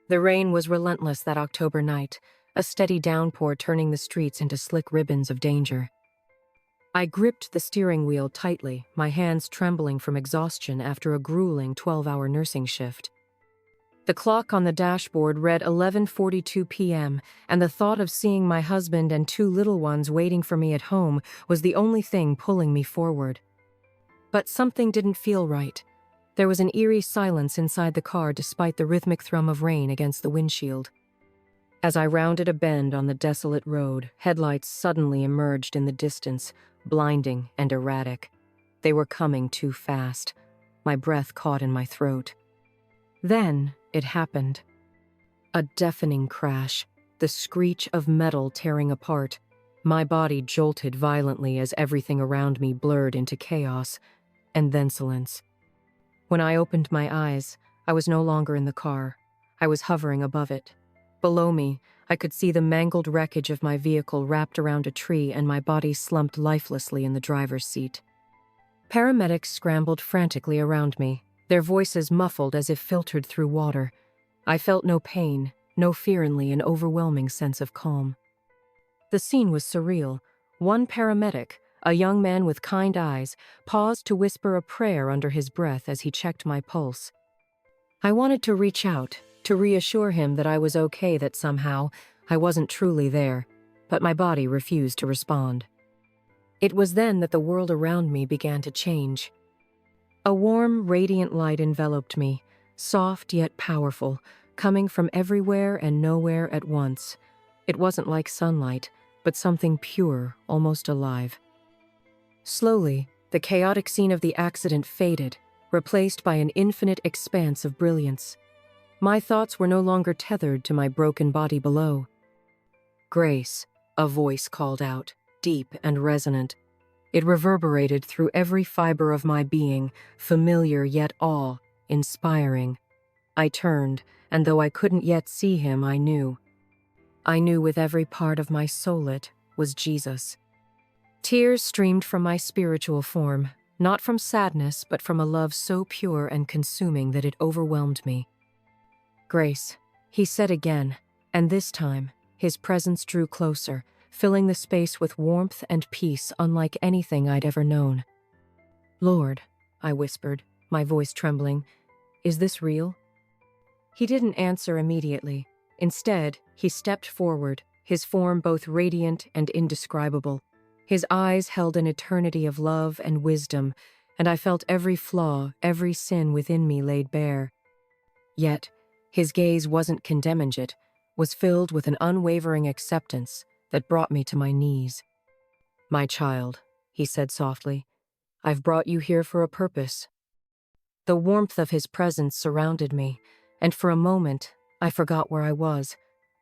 The rain was relentless that October night, a steady downpour turning the streets into slick ribbons of danger. I gripped the steering wheel tightly, my hands trembling from exhaustion after a grueling 12-hour nursing shift. The clock on the dashboard read 11:42 p.m., and the thought of seeing my husband and two little ones waiting for me at home was the only thing pulling me forward. But something didn't feel right. There was an eerie silence inside the car despite the rhythmic thrum of rain against the windshield. As I rounded a bend on the desolate road, headlights suddenly emerged in the distance, blinding and erratic. They were coming too fast. My breath caught in my throat. Then it happened. A deafening crash, the screech of metal tearing apart. My body jolted violently as everything around me blurred into chaos, and then silence. When I opened my eyes, I was no longer in the car. I was hovering above it. Below me, I could see the mangled wreckage of my vehicle wrapped around a tree and my body slumped lifelessly in the driver's seat. Paramedics scrambled frantically around me, their voices muffled as if filtered through water. I felt no pain, no fear, only an overwhelming sense of calm. The scene was surreal. One paramedic, a young man with kind eyes, paused to whisper a prayer under his breath as he checked my pulse. I wanted to reach out, to reassure him that I was okay, that somehow I wasn't truly there, but my body refused to respond. It was then that the world around me began to change. A warm, radiant light enveloped me, soft yet powerful, coming from everywhere and nowhere at once. It wasn't like sunlight, but something pure, almost alive. Slowly, the chaotic scene of the accident faded, replaced by an infinite expanse of brilliance. My thoughts were no longer tethered to my broken body below. "Grace," a voice called out, deep and resonant. It reverberated through every fiber of my being, familiar yet awe-inspiring. I turned, and though I couldn't yet see him, I knew. I knew with every part of my soul it was Jesus. Tears streamed from my spiritual form, not from sadness, but from a love so pure and consuming that it overwhelmed me. "Grace," he said again, and this time, his presence drew closer, filling the space with warmth and peace unlike anything I'd ever known. "Lord," I whispered, my voice trembling, "is this real?" He didn't answer immediately. Instead, he stepped forward, his form both radiant and indescribable. His eyes held an eternity of love and wisdom, and I felt every flaw, every sin within me laid bare. Yet, his gaze wasn't condemning, it was filled with an unwavering acceptance that brought me to my knees. "My child," he said softly, "I've brought you here for a purpose." The warmth of his presence surrounded me, and for a moment, I forgot where I was.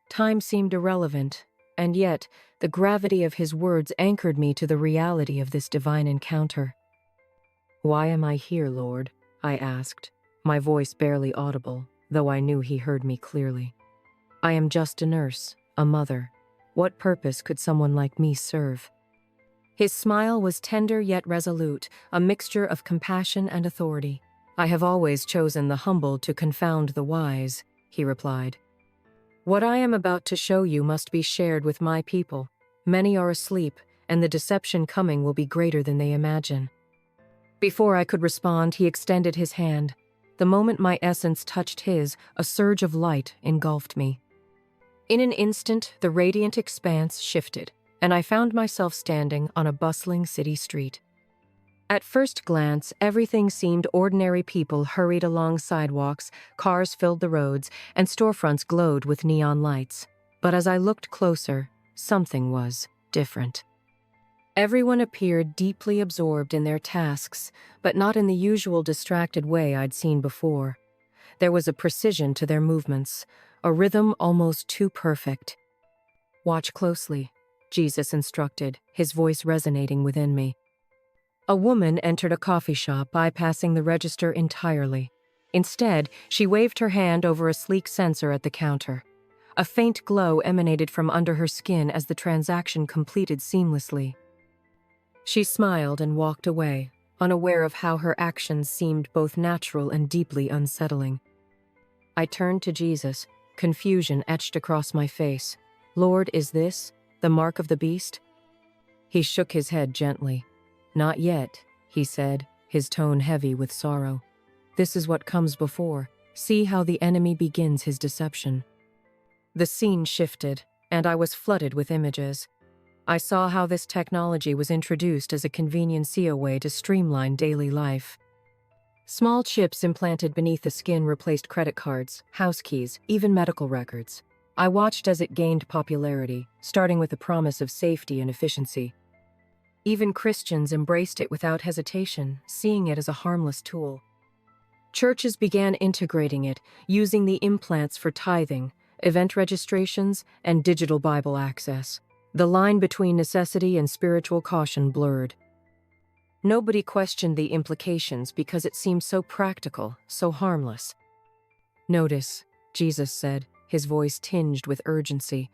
Time seemed irrelevant, and yet the gravity of his words anchored me to the reality of this divine encounter. "Why am I here, Lord?" I asked, my voice barely audible, though I knew he heard me clearly. "I am just a nurse, a mother. What purpose could someone like me serve?" His smile was tender yet resolute, a mixture of compassion and authority. "I have always chosen the humble to confound the wise," he replied. "What I am about to show you must be shared with my people. Many are asleep, and the deception coming will be greater than they imagine." Before I could respond, he extended his hand. The moment my essence touched his, a surge of light engulfed me. In an instant, the radiant expanse shifted, and I found myself standing on a bustling city street. At first glance, everything seemed ordinary. People hurried along sidewalks, cars filled the roads, and storefronts glowed with neon lights. But as I looked closer, something was different. Everyone appeared deeply absorbed in their tasks, but not in the usual distracted way I'd seen before. There was a precision to their movements, a rhythm almost too perfect. "Watch closely," Jesus instructed, his voice resonating within me. A woman entered a coffee shop, bypassing the register entirely. Instead, she waved her hand over a sleek sensor at the counter. A faint glow emanated from under her skin as the transaction completed seamlessly. She smiled and walked away, unaware of how her actions seemed both natural and deeply unsettling. I turned to Jesus, confusion etched across my face. Lord, is this the mark of the beast? He shook his head gently. Not yet, he said, his tone heavy with sorrow. This is what comes before. See how the enemy begins his deception. The scene shifted, and I was flooded with images. I saw how this technology was introduced as a convenience way to streamline daily life. Small chips implanted beneath the skin replaced credit cards, house keys, even medical records. I watched as it gained popularity, starting with the promise of safety and efficiency. Even Christians embraced it without hesitation, seeing it as a harmless tool. Churches began integrating it, using the implants for tithing, event registrations, and digital Bible access. The line between necessity and spiritual caution blurred. Nobody questioned the implications because it seemed so practical, so harmless. Notice, Jesus said, his voice tinged with urgency,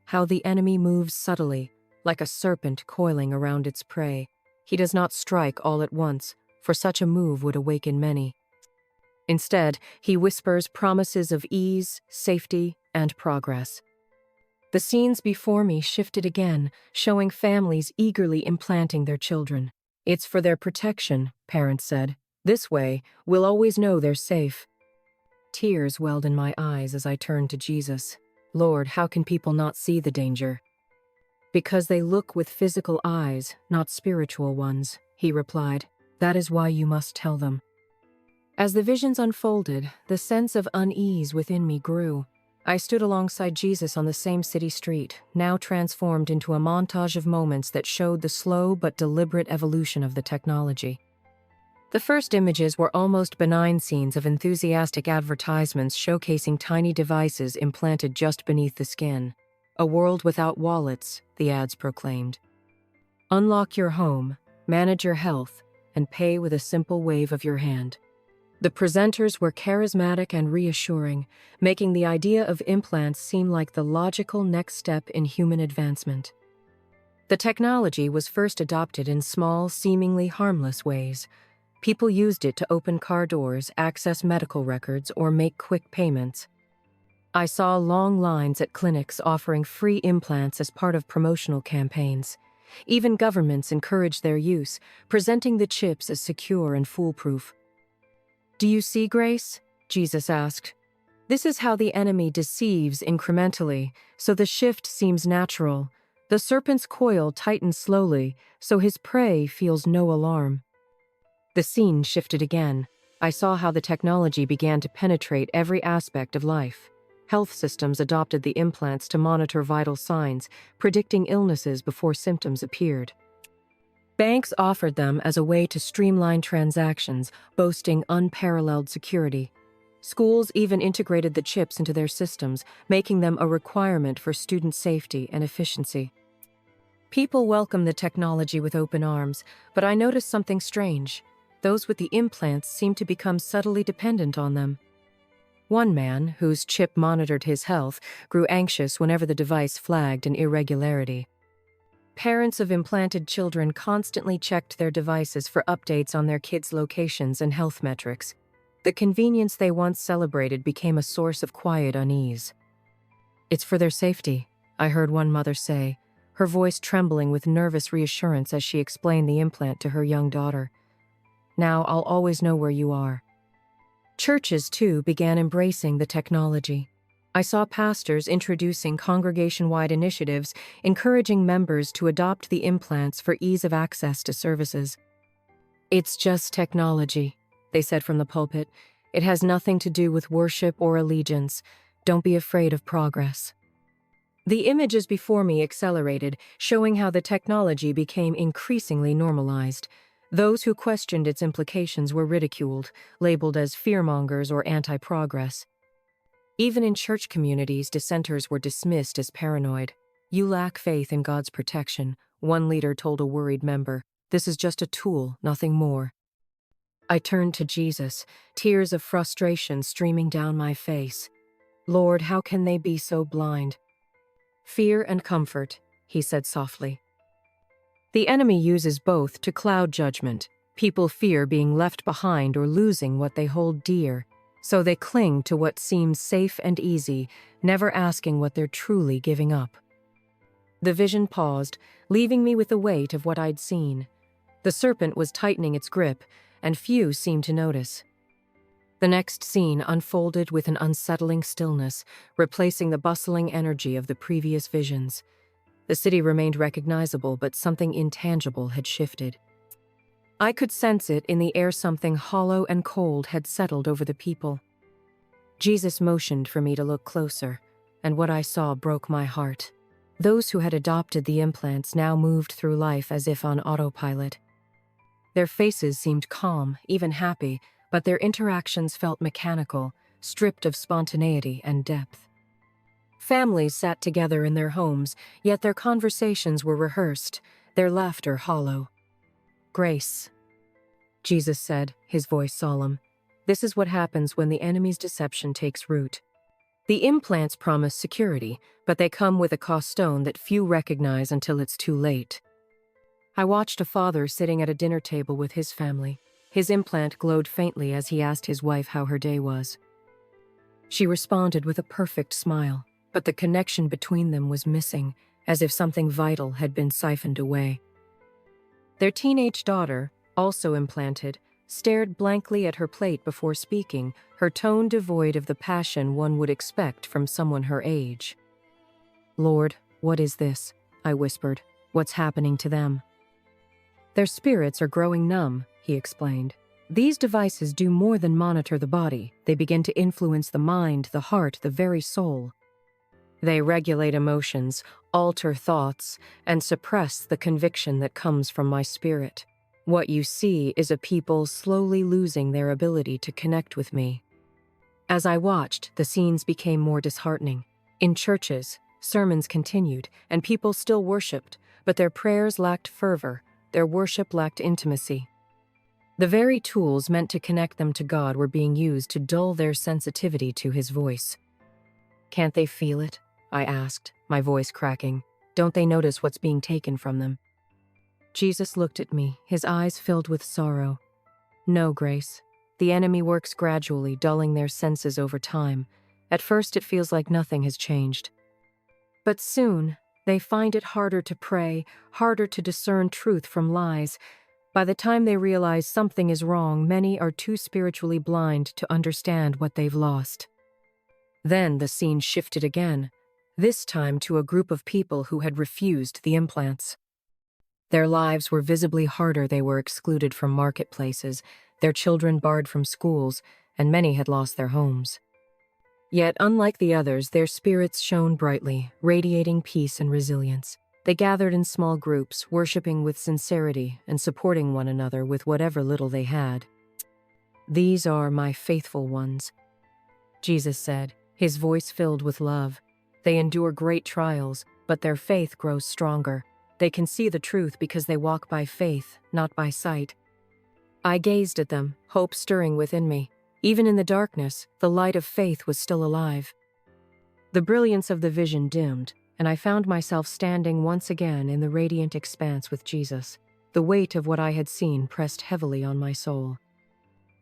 how the enemy moves subtly, like a serpent coiling around its prey. He does not strike all at once, for such a move would awaken many. Instead, he whispers promises of ease, safety, and progress. The scenes before me shifted again, showing families eagerly implanting their children. It's for their protection, parents said. This way, we'll always know they're safe. Tears welled in my eyes as I turned to Jesus. Lord, how can people not see the danger? Because they look with physical eyes, not spiritual ones, he replied. That is why you must tell them. As the visions unfolded, the sense of unease within me grew. I stood alongside Jesus on the same city street, now transformed into a montage of moments that showed the slow but deliberate evolution of the technology. The first images were almost benign scenes of enthusiastic advertisements showcasing tiny devices implanted just beneath the skin. A world without wallets, the ads proclaimed. Unlock your home, manage your health, and pay with a simple wave of your hand. The presenters were charismatic and reassuring, making the idea of implants seem like the logical next step in human advancement. The technology was first adopted in small, seemingly harmless ways. People used it to open car doors, access medical records, or make quick payments. I saw long lines at clinics offering free implants as part of promotional campaigns. Even governments encouraged their use, presenting the chips as secure and foolproof. Do you see, Grace? Jesus asked. This is how the enemy deceives incrementally, so the shift seems natural. The serpent's coil tightens slowly, so his prey feels no alarm. The scene shifted again. I saw how the technology began to penetrate every aspect of life. Health systems adopted the implants to monitor vital signs, predicting illnesses before symptoms appeared. Banks offered them as a way to streamline transactions, boasting unparalleled security. Schools even integrated the chips into their systems, making them a requirement for student safety and efficiency. People welcomed the technology with open arms, but I noticed something strange. Those with the implants seemed to become subtly dependent on them. One man, whose chip monitored his health, grew anxious whenever the device flagged an irregularity. Parents of implanted children constantly checked their devices for updates on their kids' locations and health metrics. The convenience they once celebrated became a source of quiet unease. It's for their safety, I heard one mother say, her voice trembling with nervous reassurance as she explained the implant to her young daughter. Now I'll always know where you are. Churches, too, began embracing the technology. I saw pastors introducing congregation-wide initiatives, encouraging members to adopt the implants for ease of access to services. It's just technology, they said from the pulpit. It has nothing to do with worship or allegiance. Don't be afraid of progress. The images before me accelerated, showing how the technology became increasingly normalized. Those who questioned its implications were ridiculed, labeled as fearmongers or anti-progress. Even in church communities, dissenters were dismissed as paranoid. You lack faith in God's protection, one leader told a worried member. This is just a tool, nothing more. I turned to Jesus, tears of frustration streaming down my face. Lord, how can they be so blind? Fear and comfort, he said softly. The enemy uses both to cloud judgment. People fear being left behind or losing what they hold dear. So they cling to what seems safe and easy, never asking what they're truly giving up. The vision paused, leaving me with the weight of what I'd seen. The serpent was tightening its grip, and few seemed to notice. The next scene unfolded with an unsettling stillness, replacing the bustling energy of the previous visions. The city remained recognizable, but something intangible had shifted. I could sense it in the air. Something hollow and cold had settled over the people. Jesus motioned for me to look closer, and what I saw broke my heart. Those who had adopted the implants now moved through life as if on autopilot. Their faces seemed calm, even happy, but their interactions felt mechanical, stripped of spontaneity and depth. Families sat together in their homes, yet their conversations were rehearsed, their laughter hollow. "Grace," Jesus said, his voice solemn. "This is what happens when the enemy's deception takes root. The implants promise security, but they come with a cost stone that few recognize until it's too late." I watched a father sitting at a dinner table with his family. His implant glowed faintly as he asked his wife how her day was. She responded with a perfect smile, but the connection between them was missing, as if something vital had been siphoned away. Their teenage daughter, also implanted, stared blankly at her plate before speaking, her tone devoid of the passion one would expect from someone her age. "Lord, what is this?" I whispered. "What's happening to them?" "Their spirits are growing numb," he explained. "These devices do more than monitor the body. They begin to influence the mind, the heart, the very soul. They regulate emotions, alter thoughts, and suppress the conviction that comes from my spirit. What you see is a people slowly losing their ability to connect with me." As I watched, the scenes became more disheartening. In churches, sermons continued, and people still worshipped, but their prayers lacked fervor, their worship lacked intimacy. The very tools meant to connect them to God were being used to dull their sensitivity to His voice. "Can't they feel it?" I asked, my voice cracking. "Don't they notice what's being taken from them?" Jesus looked at me, his eyes filled with sorrow. "No, Grace. The enemy works gradually, dulling their senses over time. At first it feels like nothing has changed. But soon, they find it harder to pray, harder to discern truth from lies. By the time they realize something is wrong, many are too spiritually blind to understand what they've lost." Then the scene shifted again, this time to a group of people who had refused the implants. Their lives were visibly harder. They were excluded from marketplaces, their children barred from schools, and many had lost their homes. Yet, unlike the others, their spirits shone brightly, radiating peace and resilience. They gathered in small groups, worshiping with sincerity and supporting one another with whatever little they had. "These are my faithful ones," Jesus said, his voice filled with love. "They endure great trials, but their faith grows stronger. They can see the truth because they walk by faith, not by sight." I gazed at them, hope stirring within me. Even in the darkness, the light of faith was still alive. The brilliance of the vision dimmed, and I found myself standing once again in the radiant expanse with Jesus. The weight of what I had seen pressed heavily on my soul.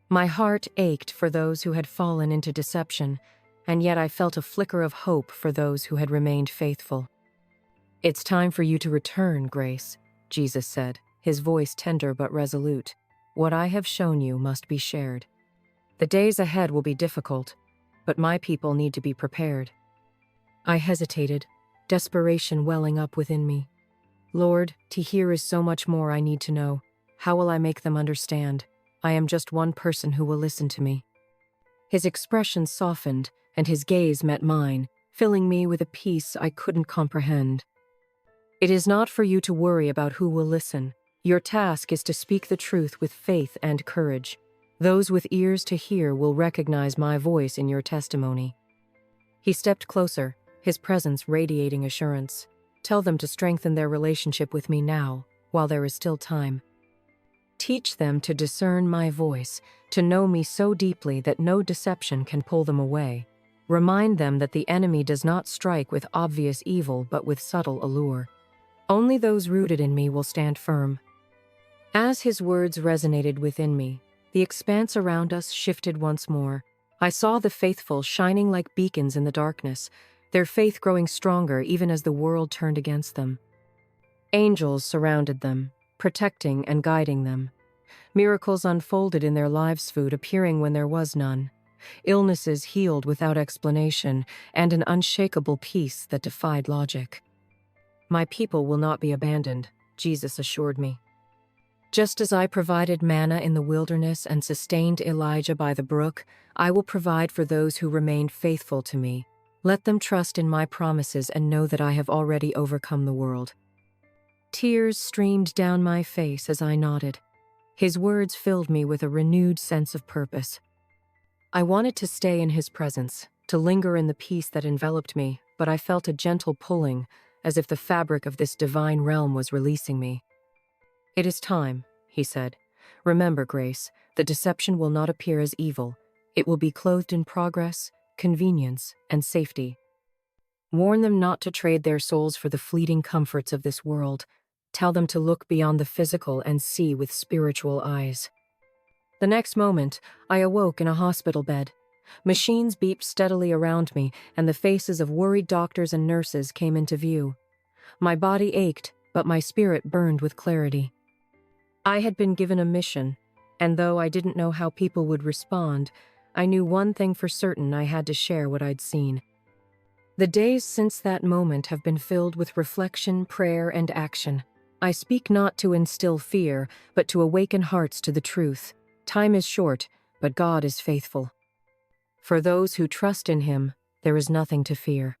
My heart ached for those who had fallen into deception, and yet I felt a flicker of hope for those who had remained faithful. "It's time for you to return, Grace," Jesus said, his voice tender but resolute. "What I have shown you must be shared. The days ahead will be difficult, but my people need to be prepared." I hesitated, desperation welling up within me. "Lord, to hear is so much more I need to know. How will I make them understand? I am just one person who will listen to me." His expression softened, and his gaze met mine, filling me with a peace I couldn't comprehend. "It is not for you to worry about who will listen. Your task is to speak the truth with faith and courage. Those with ears to hear will recognize my voice in your testimony." He stepped closer, his presence radiating assurance. "Tell them to strengthen their relationship with me now, while there is still time. Teach them to discern my voice, to know me so deeply that no deception can pull them away. Remind them that the enemy does not strike with obvious evil but with subtle allure. Only those rooted in me will stand firm." As his words resonated within me, the expanse around us shifted once more. I saw the faithful shining like beacons in the darkness, their faith growing stronger even as the world turned against them. Angels surrounded them, protecting and guiding them. Miracles unfolded in their lives, food appearing when there was none. Illnesses healed without explanation, and an unshakable peace that defied logic. My people will not be abandoned, Jesus assured me. Just as I provided manna in the wilderness and sustained Elijah by the brook, I will provide for those who remain faithful to me. Let them trust in my promises and know that I have already overcome the world. Tears streamed down my face as I nodded. His words filled me with a renewed sense of purpose. I wanted to stay in his presence, to linger in the peace that enveloped me, but I felt a gentle pulling, as if the fabric of this divine realm was releasing me. It is time, he said. Remember, Grace, that deception will not appear as evil. It will be clothed in progress, convenience, and safety. Warn them not to trade their souls for the fleeting comforts of this world. Tell them to look beyond the physical and see with spiritual eyes. The next moment, I awoke in a hospital bed. Machines beeped steadily around me, and the faces of worried doctors and nurses came into view. My body ached, but my spirit burned with clarity. I had been given a mission, and though I didn't know how people would respond, I knew one thing for certain: I had to share what I'd seen. The days since that moment have been filled with reflection, prayer, and action. I speak not to instill fear, but to awaken hearts to the truth. Time is short, but God is faithful. For those who trust in Him, there is nothing to fear.